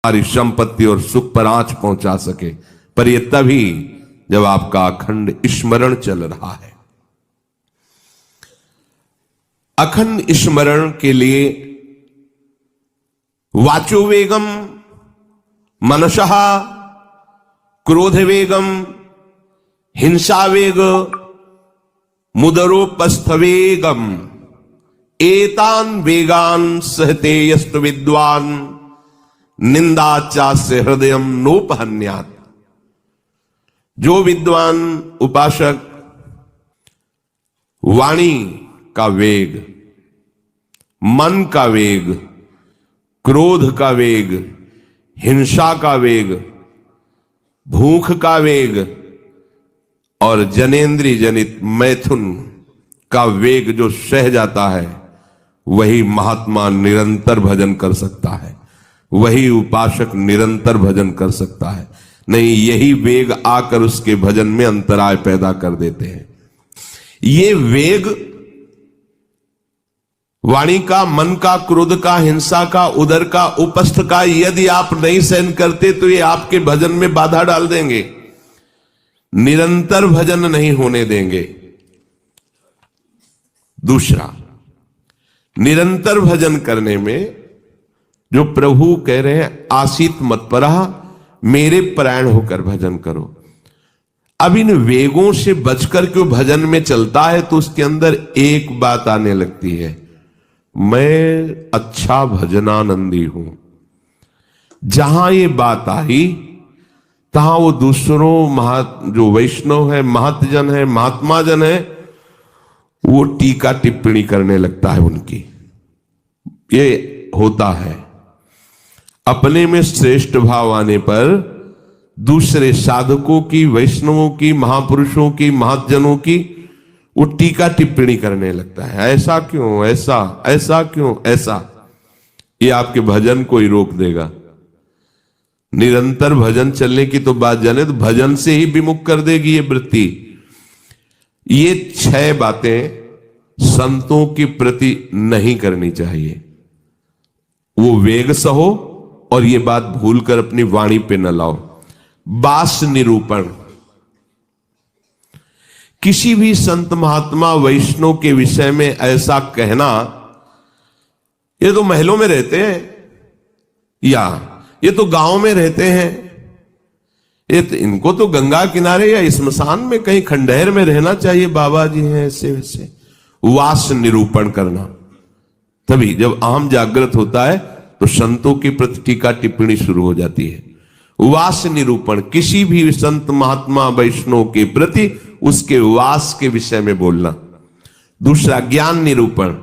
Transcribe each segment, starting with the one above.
सारी संपत्ति और सुख पर आंच पहुंचा सके, पर यह तभी जब आपका अखंड स्मरण चल रहा है। अखंड स्मरण के लिए वाचो वेगम, मनसः क्रोध वेगम, हिंसा वेग, मुदरोपस्थ वेगम, एतान वेगान सहते यस्तु विद्वान निंदाचास्य हृदयम नोपहन्यात्। जो विद्वान उपासक वाणी का वेग, मन का वेग, क्रोध का वेग, हिंसा का वेग, भूख का वेग और जनेंद्रिय जनित मैथुन का वेग जो सह जाता है, वही महात्मा निरंतर भजन कर सकता है, वही उपासक निरंतर भजन कर सकता है। नहीं, यही वेग आकर उसके भजन में अंतराय पैदा कर देते हैं। ये वेग वाणी का, मन का, क्रोध का, हिंसा का, उदर का, उपस्थ का यदि आप नहीं सहन करते तो ये आपके भजन में बाधा डाल देंगे, निरंतर भजन नहीं होने देंगे। दूसरा, निरंतर भजन करने में जो प्रभु कह रहे हैं आसीत मत्परः, मेरे परायण होकर भजन करो। अब इन वेगों से बचकर क्यों भजन में चलता है, तो उसके अंदर एक बात आने लगती है, मैं अच्छा भजनानंदी हूं। जहां ये बात आई तहां वो दूसरों जो वैष्णव है, महतजन है, महात्मा जन है, वो टीका टिप्पणी करने लगता है उनकी। ये होता है, अपने में श्रेष्ठ भाव आने पर दूसरे साधकों की, वैष्णवों की, महापुरुषों की, महाजनों की वो टीका टिप्पणी करने लगता है। ऐसा क्यों, ऐसा, ऐसा क्यों, ऐसा। ये आपके भजन को ही रोक देगा। निरंतर भजन चलने की तो बात जाने, तो भजन से ही विमुख कर देगी ये वृत्ति। ये 6 बातें संतों के प्रति नहीं करनी चाहिए। वो वेग सहो और ये बात भूलकर अपनी वाणी पे न लाओ। बास निरूपण, किसी भी संत महात्मा वैष्णव के विषय में ऐसा कहना, ये तो महलों में रहते हैं, या ये तो गांव में रहते हैं, ये तो, इनको तो गंगा किनारे या स्मशान में कहीं खंडहर में रहना चाहिए, बाबा जी हैं ऐसे वैसे। वास निरूपण करना, तभी जब अहम जागृत होता है तो संतों के प्रति टीका टिप्पणी शुरू हो जाती है। वास निरूपण, किसी भी संत महात्मा वैष्णव के प्रति उसके वास के विषय में बोलना। दूसरा, ज्ञान निरूपण,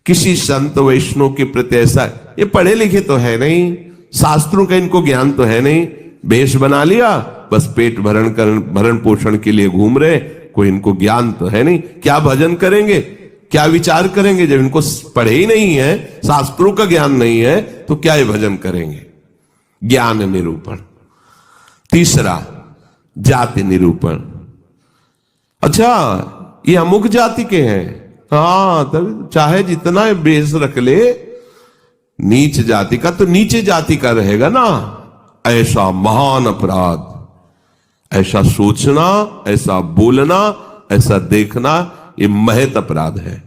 किसी संत वैष्णव के प्रति ऐसा, ये पढ़े लिखे तो है नहीं, शास्त्रों का इनको ज्ञान तो है नहीं, भेष बना लिया, बस पेट भरण पोषण के लिए घूम रहे, कोई इनको ज्ञान तो है नहीं, क्या भजन करेंगे, क्या विचार करेंगे। जब इनको पढ़े ही नहीं है, शास्त्रों का ज्ञान नहीं है, तो क्या ये भजन करेंगे। ज्ञान निरूपण। तीसरा, जाति निरूपण, अच्छा ये अमुक जाति के हैं, हाँ तब चाहे जितना बेस रख ले, नीच जाति का तो नीचे जाति का रहेगा ना। ऐसा महान अपराध, ऐसा सोचना, ऐसा बोलना, ऐसा देखना, ये महत अपराध है।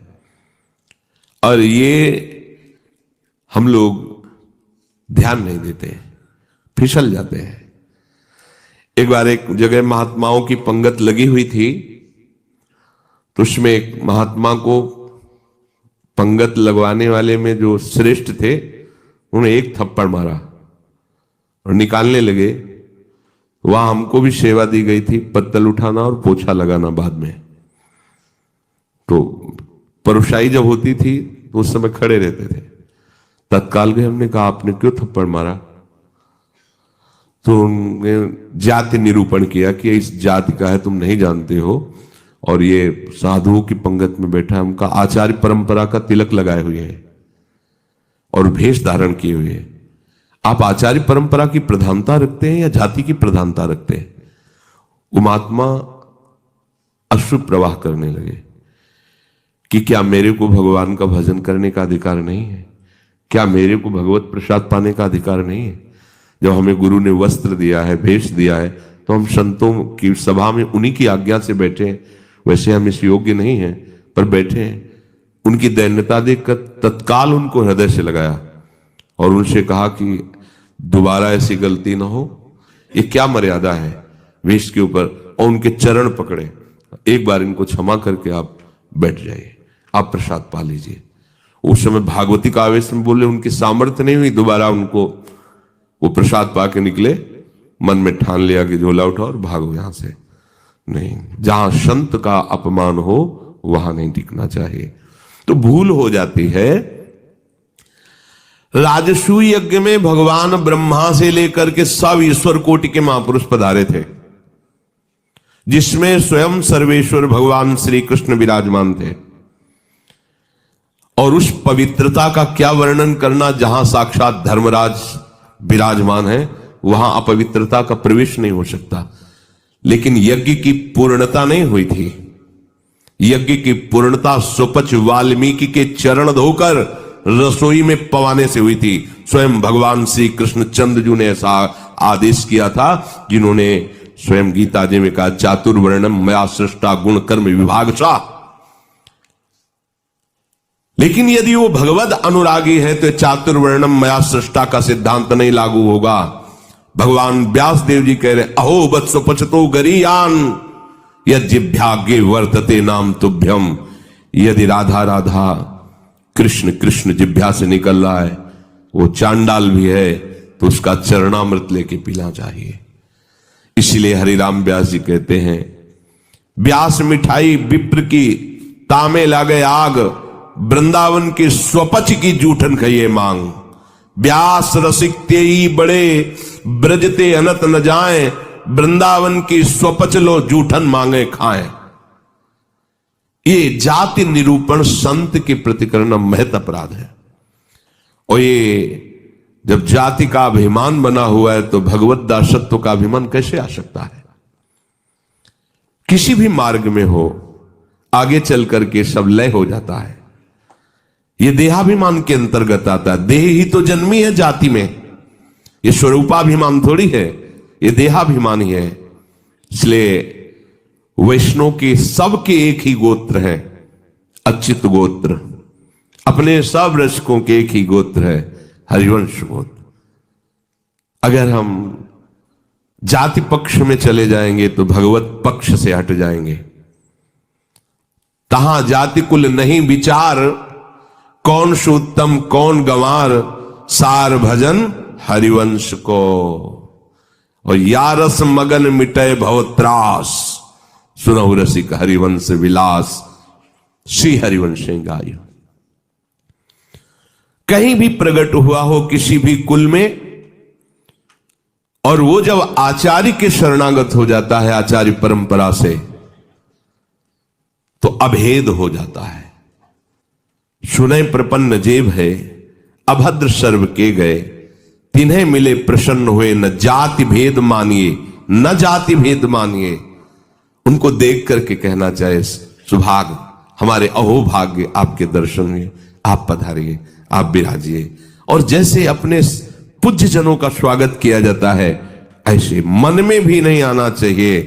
और ये हम लोग ध्यान नहीं देते, फिसल जाते हैं। एक बार एक जगह महात्माओं की पंगत लगी हुई थी, तो उसमें एक महात्मा को पंगत लगवाने वाले में जो श्रेष्ठ थे, उन्हें एक थप्पड़ मारा और निकालने लगे। वहां हमको भी सेवा दी गई थी, पत्तल उठाना और पोछा लगाना बाद में। तो परोसाई जब होती थी तो उस समय खड़े रहते थे। तत्काल गए, हमने कहा आपने क्यों थप्पड़ मारा, तो उन्होंने जाति निरूपण किया कि इस जाति का है, तुम नहीं जानते हो, और ये साधुओं की पंगत में बैठा है, उनका आचार्य परंपरा का तिलक लगाए हुए है और भेष धारण किए हुए है। आप आचार्य परंपरा की प्रधानता रखते हैं या जाति की प्रधानता रखते हैं। वो महात्मा अश्रु प्रवाह करने लगे कि क्या मेरे को भगवान का भजन करने का अधिकार नहीं है, क्या मेरे को भगवत प्रसाद पाने का अधिकार नहीं है? जब हमें गुरु ने वस्त्र दिया है, भेष दिया है, तो हम संतों की सभा में उन्हीं की आज्ञा से बैठे हैं। वैसे हम इस योग्य नहीं हैं, पर बैठे हैं। उनकी दैन्यता देखकर तत्काल उनको हृदय से लगाया और उनसे कहा कि दोबारा ऐसी गलती ना हो। ये क्या मर्यादा है वेश के ऊपर? और उनके चरण पकड़े, एक बार इनको क्षमा करके आप बैठ जाइए, आप प्रसाद पा लीजिए। उस समय भागवती का आवेश में बोले, उनकी सामर्थ्य नहीं हुई दोबारा उनको, वो प्रसाद पा के निकले, मन में ठान लिया कि झोला उठाओ और भागो यहां से। नहीं, जहां संत का अपमान हो वहां नहीं टिकना चाहिए। तो भूल हो जाती है। राजसूय यज्ञ में भगवान ब्रह्मा से लेकर के सब ईश्वर कोटि के महापुरुष पधारे थे, जिसमें स्वयं सर्वेश्वर भगवान श्री कृष्ण विराजमान थे। और उस पवित्रता का क्या वर्णन करना, जहां साक्षात धर्मराज विराजमान है वहां अपवित्रता का प्रवेश नहीं हो सकता। लेकिन यज्ञ की पूर्णता नहीं हुई थी। यज्ञ की पूर्णता सुपच वाल्मीकि के चरण धोकर रसोई में पवाने से हुई थी। स्वयं भगवान श्री कृष्ण चंद्रजू ने ऐसा आदेश किया था, जिन्होंने स्वयं गीता जी में कहा, चातुर्वर्णम मया सृष्टा गुण कर्म विभागशः। लेकिन यदि वो भगवद अनुरागी है तो चातुर्वर्णम मया सृष्टा का सिद्धांत नहीं लागू होगा। भगवान व्यास देव जी कह रहे, अहो वत्स पचतो गरीयान यज्ञाग्ञे वर्तते नाम तुभ्यम। यदि राधा राधा कृष्ण कृष्ण जिभ्या से निकल रहा है, वो चांडाल भी है, तो उसका चरणामृत लेके पीना चाहिए। इसलिए हरिराम व्यास जी कहते हैं, व्यास मिठाई विप्र की तामे लागे आग, वृंदावन के स्वपच की जूठन खइए मांग। व्यास रसिक तेई बड़े ब्रजते अनत न जाए, वृंदावन की स्वपच लो जूठन मांगे खाएं। ये जाति निरूपण संत के प्रति करना महत अपराध है। और ये जब जाति का अभिमान बना हुआ है तो भगवत दासत्व का अभिमान कैसे आ सकता है? किसी भी मार्ग में हो, आगे चल करके सब लय हो जाता है। ये देहाभिमान के अंतर्गत आता है। देह ही तो जन्मी है जाति में, ये स्वरूपाभिमान थोड़ी है, ये देहाभिमान ही है। इसलिए वैष्णव के सबके एक ही गोत्र है, अच्युत गोत्र। अपने सब रसिकों के एक ही गोत्र है, हरिवंश गोत्र। अगर हम जाति पक्ष में चले जाएंगे तो भगवत पक्ष से हट जाएंगे। तहां जाति कुल नहीं विचार, कौन सुत्तम कौन गंवार, सार भजन हरिवंश को। और या रस मगन मिटे भवत्रास, सुनहु रसिक हरिवंश विलास, श्री हरिवंश गाय। कहीं भी प्रकट हुआ हो किसी भी कुल में, और वो जब आचार्य के शरणागत हो जाता है, आचार्य परंपरा से, तो अभेद हो जाता है। सुने प्रपन्न जेब है, अभद्र सर्व के गए, तिन्हें मिले प्रसन्न हुए, न जाति भेद मानिए न जाति भेद मानिए। उनको देख करके कहना चाहे, सुभाग हमारे अहोभाग्य आपके दर्शन हुए, आप पधारिए, आप विराजिए। और जैसे अपने पूज्य जनों का स्वागत किया जाता है, ऐसे मन में भी नहीं आना चाहिए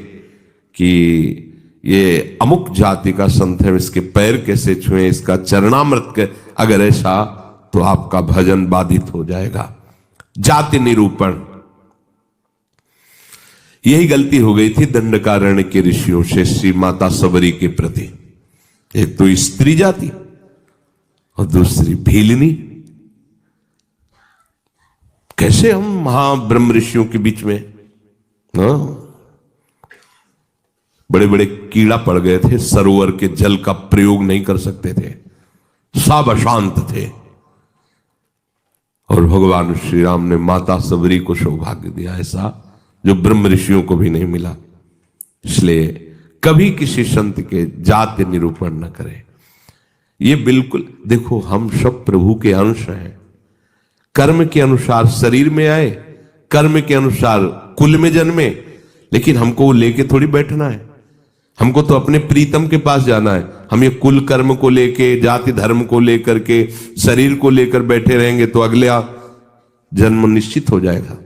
कि ये अमुक जाति का संत है, इसके पैर कैसे छुए, इसका चरणामृत के। अगर ऐसा तो आपका भजन बाधित हो जाएगा। जाति निरूपण, यही गलती हो गई थी दंडकारण्य के ऋषियों से श्री माता सबरी के प्रति। एक तो स्त्री जाति और दूसरी भीलनी। कैसे हम महाब्रह्म ऋषियों के बीच में बड़े बड़े कीड़ा पड़ गए थे, सरोवर के जल का प्रयोग नहीं कर सकते थे, सब अशांत थे। और भगवान श्री राम ने माता सबरी को सौभाग्य दिया, ऐसा जो ब्रह्म ऋषियों को भी नहीं मिला। इसलिए कभी किसी संत के जाति निरूपण न करें। ये बिल्कुल, देखो हम सब प्रभु के अंश हैं। कर्म के अनुसार शरीर में आए, कर्म के अनुसार कुल में जन्मे, लेकिन हमको वो लेके थोड़ी बैठना है। हमको तो अपने प्रीतम के पास जाना है। हम ये कुल कर्म को लेके, जाति धर्म को लेकर के, शरीर को लेकर बैठे रहेंगे तो अगला जन्म निश्चित हो जाएगा।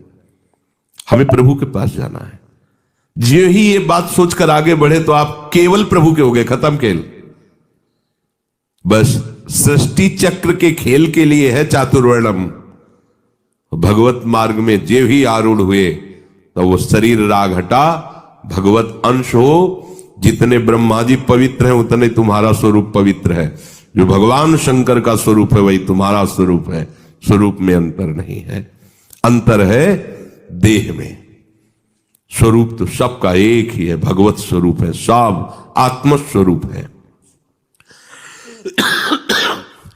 हमें प्रभु के पास जाना है। जो ही ये बात सोचकर आगे बढ़े तो आप केवल प्रभु के हो गए, खत्म खेल। बस सृष्टि चक्र के खेल के लिए है चातुर्वर्णम। भगवत मार्ग में जे ही आरूढ़ हुए तो वो शरीर राग हटा, भगवत अंश हो। जितने ब्रह्मा जी पवित्र हैं उतने तुम्हारा स्वरूप पवित्र है। जो भगवान शंकर का स्वरूप है वही तुम्हारा स्वरूप है। स्वरूप में अंतर नहीं है, अंतर है देह में। स्वरूप तो सबका एक ही है, भगवत स्वरूप है, सब आत्म स्वरूप है।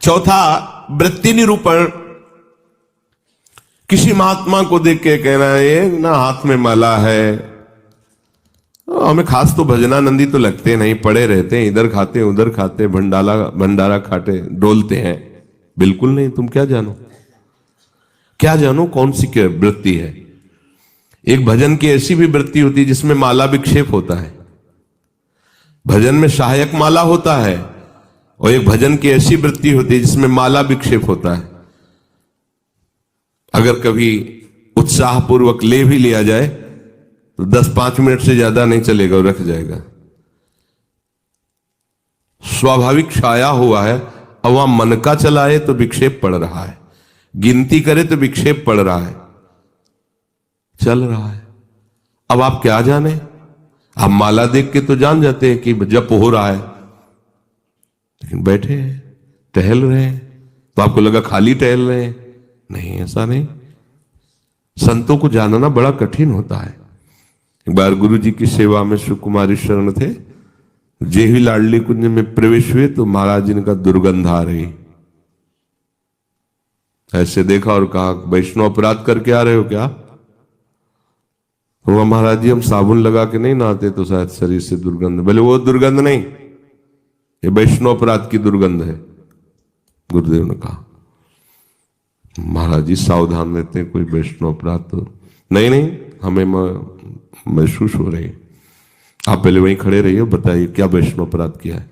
चौथा, वृत्ति निरूपण। किसी महात्मा को देख के कहना है ना हाथ में माला है, हमें खास तो भजनानंदी तो लगते नहीं, पड़े रहते हैं, इधर खाते उधर खाते, भंडारा खाते, डोलते हैं। बिल्कुल नहीं। तुम क्या जानो, क्या जानो कौन सी क्या वृत्ति है। एक भजन की ऐसी भी वृत्ति होती है जिसमें माला विक्षेप होता है। भजन में सहायक माला होता है, और एक भजन की ऐसी वृत्ति होती है जिसमें माला विक्षेप होता है। अगर कभी उत्साहपूर्वक ले भी लिया जाए तो 10-5 मिनट से ज्यादा नहीं चलेगा और रख जाएगा। स्वाभाविक छाया हुआ है। अब वहां मन का चलाए तो विक्षेप पड़ रहा है, गिनती करे तो विक्षेप पड़ रहा है, चल रहा है। अब आप क्या जाने, आप माला देख के तो जान जाते हैं कि जप हो रहा है, लेकिन बैठे हैं, टहल रहे हैं, तो आपको लगा खाली टहल रहे हैं। नहीं, ऐसा नहीं। संतों को जानना बड़ा कठिन होता है। एक बार गुरु जी की सेवा में सुकुमारी शरण थे, जे ही लाडली कुंज में प्रवेश हुए तो महाराज जी ने कहा दुर्गंध आ रही। ऐसे देखा और कहा वैष्णव अपराध करके आ रहे हो क्या? तो महाराज जी हम साबुन लगा के नहीं नहाते तो शायद शरीर से दुर्गंध। बोले वो दुर्गंध नहीं, ये वैष्णव अपराध की दुर्गंध है। गुरुदेव ने कहा महाराज जी सावधान रहते हैं, कोई वैष्णव अपराध तो नहीं, हमें महसूस हो रही है। आप पहले वहीं खड़े रहिए, बताइए क्या वैष्णव अपराध किया है।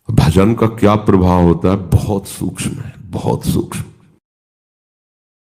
भजन का क्या प्रभाव होता है, बहुत सूक्ष्म है, बहुत सूक्ष्म।